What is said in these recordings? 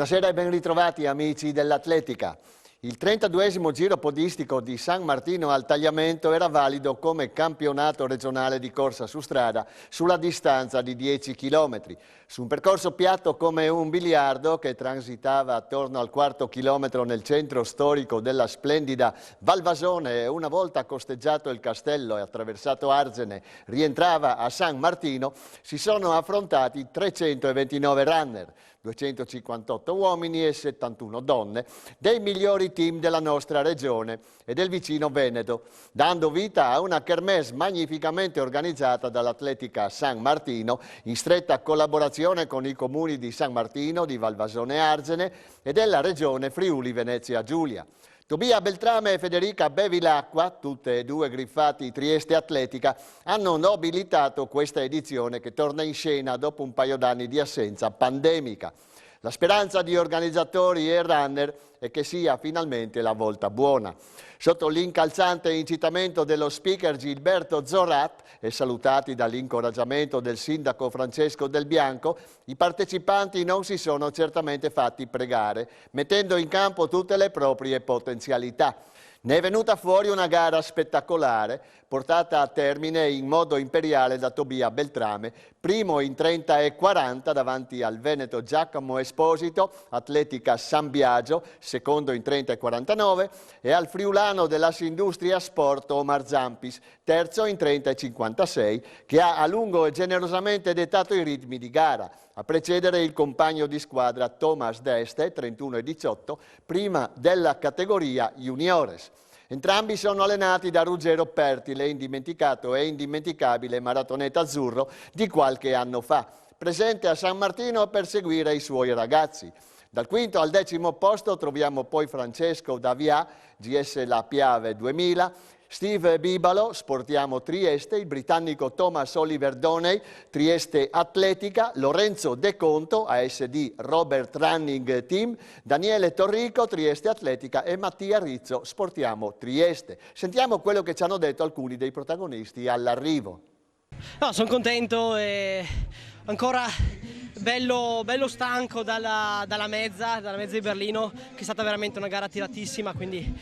Buonasera e ben ritrovati amici dell'atletica. Il 32esimo giro podistico di San Martino al Tagliamento era valido come campionato regionale di corsa su strada sulla distanza di 10 km. Su un percorso piatto come un biliardo che transitava attorno al quarto chilometro nel centro storico della splendida Valvasone e una volta costeggiato il castello e attraversato Arzene rientrava a San Martino, si sono affrontati 329 runner, 258 uomini e 71 donne, dei migliori team della nostra regione e del vicino Veneto, dando vita a una kermesse magnificamente organizzata dall'Atletica San Martino, in stretta collaborazione con i comuni di San Martino, di Valvasone Arzene e della regione Friuli Venezia Giulia. Tobia Beltrame e Federica Bevilacqua, tutte e due griffati Trieste Atletica, hanno nobilitato questa edizione che torna in scena dopo un paio d'anni di assenza pandemica. La speranza di organizzatori e runner è che sia finalmente la volta buona. Sotto l'incalzante incitamento dello speaker Gilberto Zorat e salutati dall'incoraggiamento del sindaco Francesco Del Bianco, i partecipanti non si sono certamente fatti pregare, mettendo in campo tutte le proprie potenzialità. Ne è venuta fuori una gara spettacolare, portata a termine in modo imperiale da Tobia Beltrame, primo in 30,40 davanti al veneto Giacomo Esposito, Atletica San Biagio, secondo in 30,49 e al friulano dell'Assindustria Sport Omar Zampis, terzo in 30,56, che ha a lungo e generosamente dettato i ritmi di gara, a precedere il compagno di squadra Thomas Deste, 31,18, prima della categoria Juniores. Entrambi sono allenati da Ruggero Pertile, indimenticato e indimenticabile maratoneta azzurro di qualche anno fa, presente a San Martino per seguire i suoi ragazzi. Dal quinto al decimo posto troviamo poi Francesco Davia, GS La Piave 2000, Steve Bibalo, Sportiamo Trieste, il britannico Thomas Oliver Doney, Trieste Atletica, Lorenzo De Conto, ASD Robert Running Team, Daniele Torrico, Trieste Atletica e Mattia Rizzo, Sportiamo Trieste. Sentiamo quello che ci hanno detto alcuni dei protagonisti all'arrivo. No, sono contento e ancora bello stanco dalla mezza di Berlino, che è stata veramente una gara tiratissima, quindi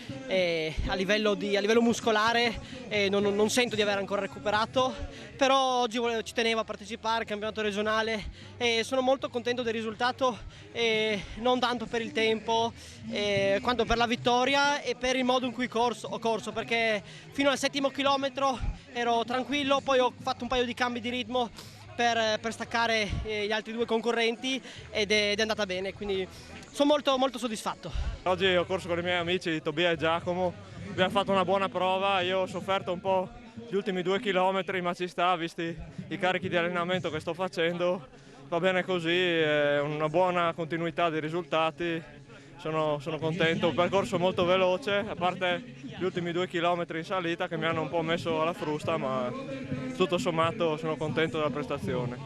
a livello muscolare non sento di aver ancora recuperato, però oggi ci tenevo a partecipare al campionato regionale e sono molto contento del risultato, non tanto per il tempo quanto per la vittoria e per il modo in cui ho corso, perché fino al settimo chilometro ero tranquillo, poi ho fatto un paio di cambi di ritmo per staccare gli altri due concorrenti ed è andata bene, quindi sono molto soddisfatto. Oggi ho corso con i miei amici Tobia e Giacomo, abbiamo fatto una buona prova, io ho sofferto un po' gli ultimi 2 chilometri, ma ci sta, visti i carichi di allenamento che sto facendo, va bene così, è una buona continuità di risultati. Sono contento, un percorso molto veloce, a parte gli ultimi 2 chilometri in salita che mi hanno un po' messo alla frusta, ma tutto sommato sono contento della prestazione.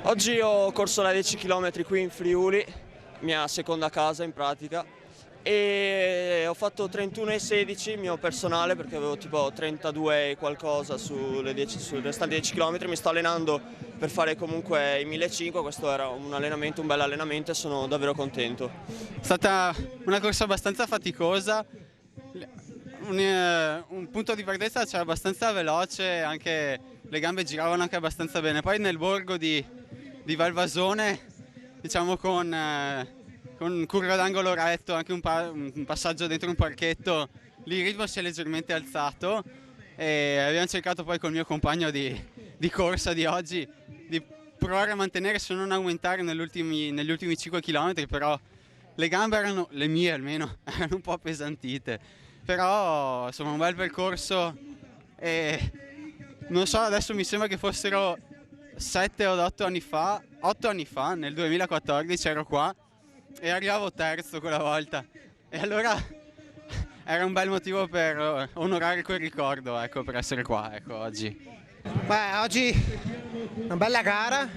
Oggi ho corso la 10 km qui in Friuli, mia seconda casa in pratica, e ho fatto 31,16 mio personale perché avevo tipo 32 e qualcosa sui restanti 10 km. Mi sto allenando per fare comunque i 1500, questo era un bel allenamento e sono davvero contento. È stata una corsa abbastanza faticosa, un punto di partenza c'era abbastanza veloce, anche le gambe giravano anche abbastanza bene. Poi nel borgo di Valvasone, diciamo con curva d'angolo retto, anche un passaggio dentro un parchetto, lì il ritmo si è leggermente alzato e abbiamo cercato poi col mio compagno di corsa di oggi di provare a mantenere, se non aumentare negli ultimi 5 km, però le gambe erano, le mie almeno, erano un po' appesantite, però insomma un bel percorso e non so, adesso mi sembra che fossero 7 o 8 anni fa, nel 2014 ero qua e arrivavo terzo quella volta e allora era un bel motivo per onorare quel ricordo, ecco, per essere qua, ecco, oggi. Beh, oggi una bella gara,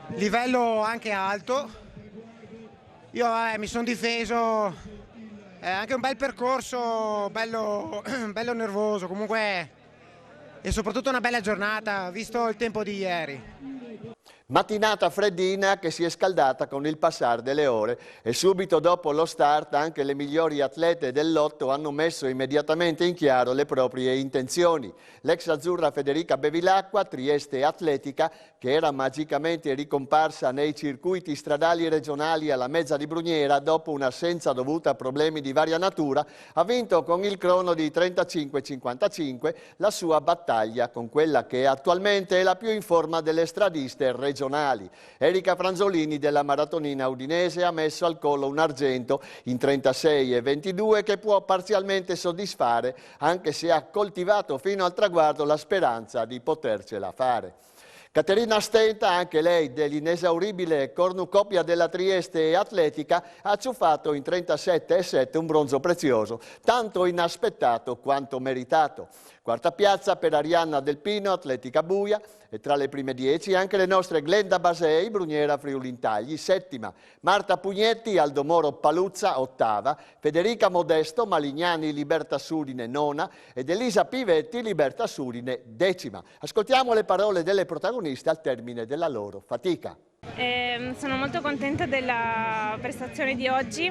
livello anche alto, io mi sono difeso, anche un bel percorso, bello nervoso comunque e soprattutto una bella giornata, visto il tempo di ieri. Mattinata freddina che si è scaldata con il passare delle ore e subito dopo lo start anche le migliori atlete del lotto hanno messo immediatamente in chiaro le proprie intenzioni. L'ex azzurra Federica Bevilacqua, Trieste Atletica, che era magicamente ricomparsa nei circuiti stradali regionali alla mezza di Bruniera dopo un'assenza dovuta a problemi di varia natura, ha vinto con il crono di 35,55 la sua battaglia con quella che attualmente è la più in forma delle stradiste regionali. Erika Franzolini della maratonina udinese ha messo al collo un argento in 36,22 che può parzialmente soddisfare, anche se ha coltivato fino al traguardo la speranza di potercela fare. Caterina Stenta, anche lei dell'inesauribile cornucopia della Trieste Atletica, ha ciuffato in 37,7 un bronzo prezioso, tanto inaspettato quanto meritato. Quarta piazza per Arianna Del Pino, Atletica Buia, e tra le prime 10 anche le nostre Glenda Basei, Bruniera Friuli Intagli, settima, Marta Pugnetti, Aldomoro Paluzza, ottava, Federica Modesto, Malignani Libertas Udine, nona, ed Elisa Pivetti, Libertas Udine, decima. Ascoltiamo le parole delle protagoniste al termine della loro fatica. Sono molto contenta della prestazione di oggi,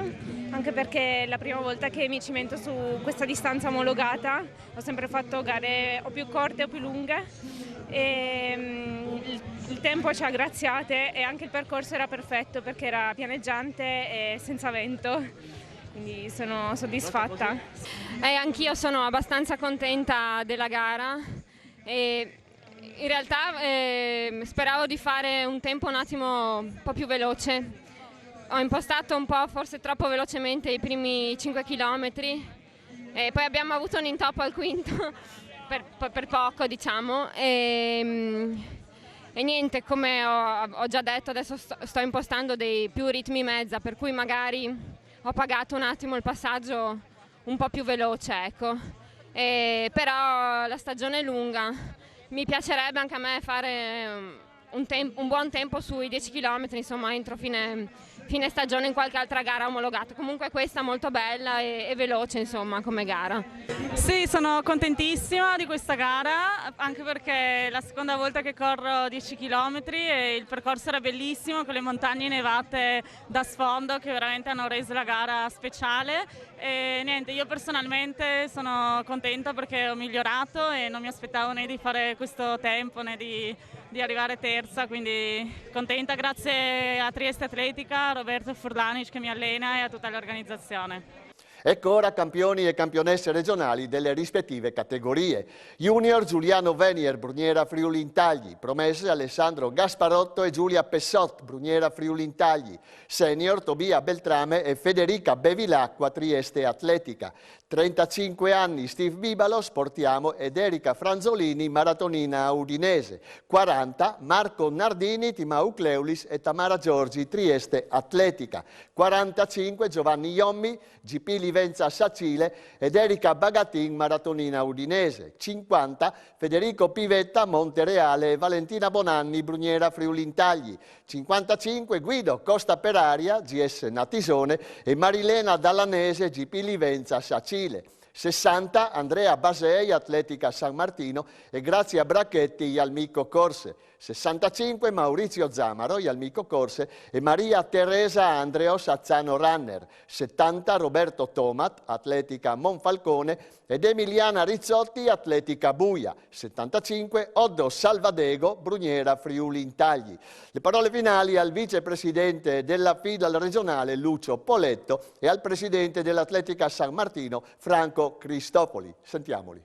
anche perché è la prima volta che mi cimento su questa distanza omologata. Ho sempre fatto gare o più corte o più lunghe e il tempo ci ha graziate e anche il percorso era perfetto perché era pianeggiante e senza vento, quindi sono soddisfatta. Anch'io sono abbastanza contenta della gara e in realtà speravo di fare un tempo un attimo un po' più veloce. Ho impostato un po' forse troppo velocemente i primi 5 km e poi abbiamo avuto un intoppo al quinto per poco, diciamo. E niente, come ho già detto, adesso sto impostando dei più ritmi mezza, per cui magari ho pagato un attimo il passaggio un po' più veloce, ecco. Però la stagione è lunga. Mi piacerebbe anche a me fare un buon tempo sui 10 km, insomma, entro fine stagione in qualche altra gara omologata. Comunque questa è molto bella e veloce, insomma, come gara. Sì, sono contentissima di questa gara, anche perché è la seconda volta che corro 10 km e il percorso era bellissimo, con le montagne nevate da sfondo che veramente hanno reso la gara speciale. E niente, io personalmente sono contenta perché ho migliorato e non mi aspettavo né di fare questo tempo né di arrivare terza, quindi contenta, grazie a Trieste Atletica, a Roberto Furlanic che mi allena e a tutta l'organizzazione. Ecco ora campioni e campionesse regionali delle rispettive categorie. Junior Giuliano Venier, Bruniera Friuli Intagli. Promesse Alessandro Gasparotto e Giulia Pessot, Bruniera Friuli Intagli. Senior Tobia Beltrame e Federica Bevilacqua, Trieste Atletica. 35 anni Steve Bibalo, Sportiamo, ed Erika Franzolini, Maratonina Udinese. 40 Marco Nardini, Timau Cleulis e Tamara Giorgi, Trieste Atletica. 45 Giovanni Iommi, GP Livenza Sacile ed Erika Bagatin, Maratonina Udinese. 50 Federico Pivetta, Montereale e Valentina Bonanni, Bruniera Friuli Intagli. 55 Guido Costa Peraria, GS Natisone e Marilena Dallanese, GP Livenza Sacile. 60 Andrea Basei, Atletica San Martino e Grazia Bracchetti, Ialmico Corse. 65 Maurizio Zamaro, Ialmico Corse e Maria Teresa Andreos, Azzano Runner. 70 Roberto Tomat, Atletica Monfalcone ed Emiliana Rizzotti, Atletica Buia. 75 Oddo Salvadego, Bruniera Friuli Intagli. Le parole finali al vicepresidente della FIDAL regionale Lucio Poletto e al presidente dell'Atletica San Martino Franco Cristofoli. Sentiamoli.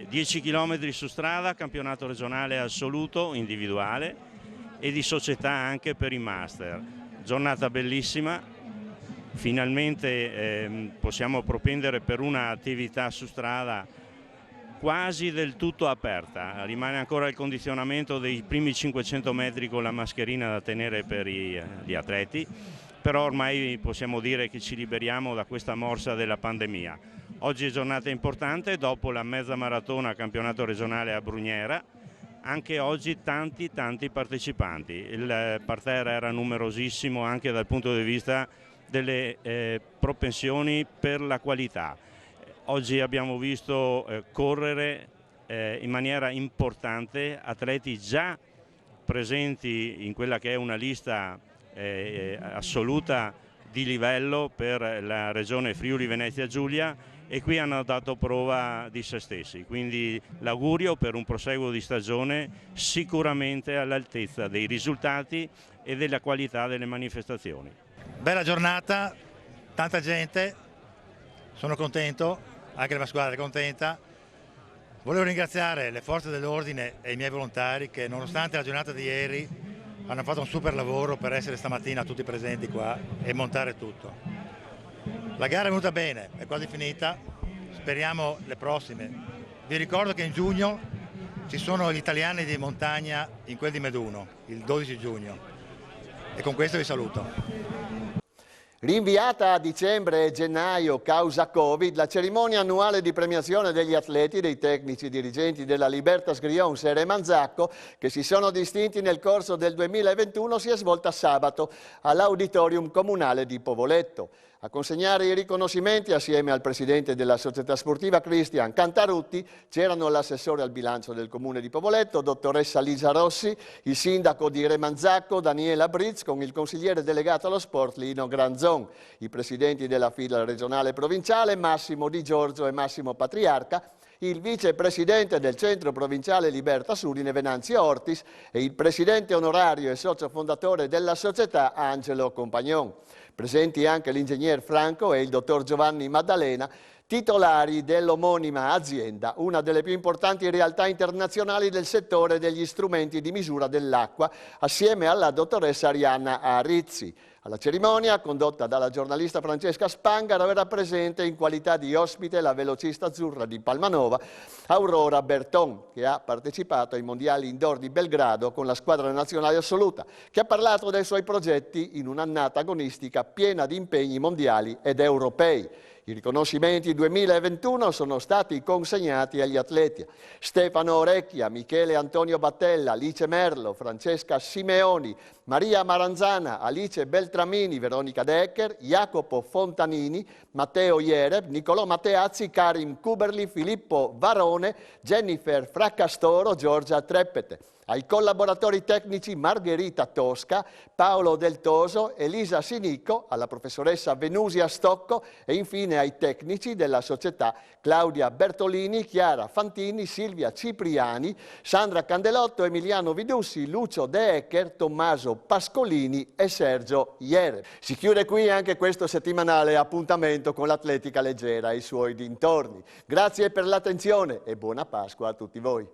10 km su strada, campionato regionale assoluto, individuale e di società anche per i master. Giornata bellissima, finalmente possiamo propendere per un'attività su strada quasi del tutto aperta. Rimane ancora il condizionamento dei primi 500 metri con la mascherina da tenere per gli atleti, però ormai possiamo dire che ci liberiamo da questa morsa della pandemia. Oggi è giornata importante, dopo la mezza maratona campionato regionale a Bruniera, anche oggi tanti partecipanti. Il parterre era numerosissimo anche dal punto di vista delle propensioni per la qualità. Oggi abbiamo visto correre in maniera importante atleti già presenti in quella che è una lista assoluta di livello per la regione Friuli Venezia Giulia, e qui hanno dato prova di se stessi, quindi l'augurio per un proseguo di stagione sicuramente all'altezza dei risultati e della qualità delle manifestazioni. Bella giornata, tanta gente, sono contento, anche la mia squadra è contenta. Volevo ringraziare le forze dell'ordine e i miei volontari che, nonostante la giornata di ieri, hanno fatto un super lavoro per essere stamattina tutti presenti qua e montare tutto. La gara è venuta bene, è quasi finita, speriamo le prossime. Vi ricordo che in giugno ci sono gli italiani di montagna in quel di Meduno, il 12 giugno. E con questo vi saluto. Rinviata a dicembre e gennaio causa Covid, la cerimonia annuale di premiazione degli atleti, dei tecnici dirigenti della Libertas Grions e Remanzacco, che si sono distinti nel corso del 2021, si è svolta sabato all'Auditorium Comunale di Povoletto. A consegnare i riconoscimenti, assieme al presidente della società sportiva Cristian Cantarutti, c'erano l'assessore al bilancio del comune di Povoletto, dottoressa Lisa Rossi, il sindaco di Remanzacco Daniela Brizz, con il consigliere delegato allo sport Lino Granzon, i presidenti della fila regionale e provinciale Massimo Di Giorgio e Massimo Patriarca, il vicepresidente del centro provinciale Libertas Udine Venanzio Ortis e il presidente onorario e socio fondatore della società Angelo Compagnon. Presenti anche l'ingegner Franco e il dottor Giovanni Maddalena, titolari dell'omonima azienda, una delle più importanti realtà internazionali del settore degli strumenti di misura dell'acqua, assieme alla dottoressa Arianna Arizzi. Alla cerimonia, condotta dalla giornalista Francesca Spangaro, era presente in qualità di ospite la velocista azzurra di Palmanova, Aurora Berton, che ha partecipato ai mondiali indoor di Belgrado con la squadra nazionale assoluta, che ha parlato dei suoi progetti in un'annata agonistica piena di impegni mondiali ed europei. I riconoscimenti 2021 sono stati consegnati agli atleti Stefano Orecchia, Michele Antonio Battella, Alice Merlo, Francesca Simeoni, Maria Maranzana, Alice Beltramini, Veronica Decker, Jacopo Fontanini, Matteo Iereb, Nicolò Mateazzi, Karim Kuberli, Filippo Varone, Jennifer Fraccastoro, Giorgia Treppete. Ai collaboratori tecnici Margherita Tosca, Paolo Del Toso, Elisa Sinico, alla professoressa Venusia Stocco e infine ai tecnici della società Claudia Bertolini, Chiara Fantini, Silvia Cipriani, Sandra Candelotto, Emiliano Vidussi, Lucio De Ecker, Tommaso Pascolini e Sergio Iere. Si chiude qui anche questo settimanale appuntamento con l'atletica leggera e i suoi dintorni. Grazie per l'attenzione e buona Pasqua a tutti voi.